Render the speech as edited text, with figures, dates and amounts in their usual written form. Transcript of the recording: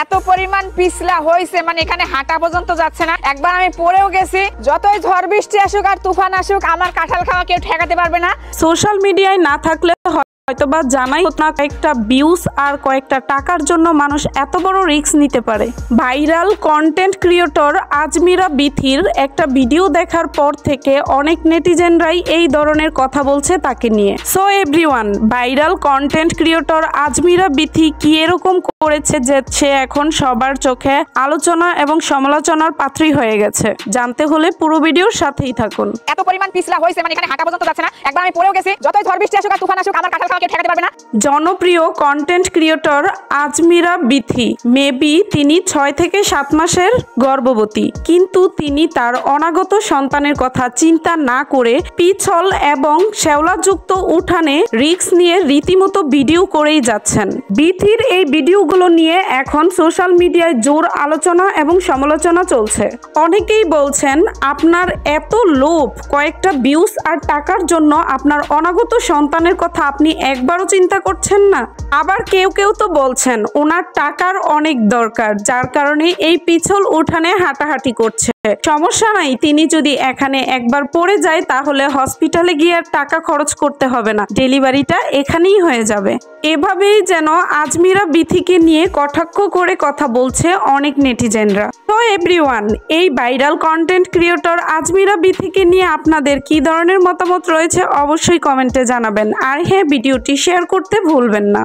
এত পরিমাণ পিছলা হয়েছে মানে এখানে হাঁটা পর্যন্ত যাচ্ছে না। একবার আমি পড়েও গেছি। যতই ঝড় বৃষ্টি আসুক আর তুফান আসুক আমার কাঁঠাল খাওয়া কেউ ঠেকাতে পারবে না। সোশ্যাল মিডিয়ায় না থাকলে হয়তোবা জানাই হতো না কয়েকটা ভিউজ আর কয়েকটা টাকার জন্য মানুষ এত বড় রিস্ক নিতে পারে। ভাইরাল কন্টেন্ট ক্রিয়েটর আজমিরা বিথির একটা ভিডিও দেখার পর থেকে অনেক নেটিজেনরাই এই ধরনের কথা বলছে তাকে নিয়ে। So everyone, viral content creator Azmira Bithi কি এরকম করেছে যে সে এখন সবার চোখে আলোচনা এবং সমালোচনার পাত্রী হয়ে গেছে? জানতে হলে পুরো ভিডিওর সাথেই থাকুন। এত পরিমাণ পিছলা হয়েছে মানে এখানে হাঁটা পর্যন্ত যাচ্ছে না। একবার আমি পড়েও গেছি। যতই ঝড় বৃষ্টি আসুক আর তুফান আসুক আমার কাঁঠাল খাওয়া কেউ ঠেকাতে পারবে না। জনপ্রিয় content creator Azmira Bithi maybe তিনি 6 থেকে 7 মাসের গর্ভবতী, কিন্তু তিনি তার অনাগত সন্তানের কথা চিন্তা না করে পিছল এবং শ্যাওলাযুক্ত উঠানে রিস্ক নিয়ে রীতিমতো ভিডিও করেই যাচ্ছেন। বিথির এই ভিডিওগুলো নিয়ে এখন সোশ্যাল মিডিয়ায় জোর আলোচনা এবং সমালোচনা চলছে। অনেকেই বলছেন আপনার এত লোভ কয়েকটা ভিউজ আর টাকার জন্য আপনার অনাগত সন্তানের কথা আপনি একবারও চিন্তা করছেন না। আবার কেউ কেউ তো বলছেন ওনার টাকার অনেক দরকার, যার কারণে এই পিছল উঠানে হাঁটাহাঁটি করছে। সমস্যা নাই, তিনি যদি এখানে একবার পড়ে যায় তাহলে হসপিটালে গিয়ে আর টাকা খরচ করতে হবে না, ডেলিভারিটা এখানেই হয়ে যাবে। এভাবেই যেন আজমিরা বিথিকে নিয়ে কটাক্ষ করে কথা বলছে অনেক নেটিজেনরা। তো এভরিওয়ান, এই ভাইরাল কন্টেন্ট ক্রিয়েটর আজমিরা বিথিকে নিয়ে আপনাদের কি ধরনের মতামত রয়েছে অবশ্যই কমেন্টে জানাবেন। আর হ্যাঁ, ভিডিওটি শেয়ার করতে ভুলবেন না।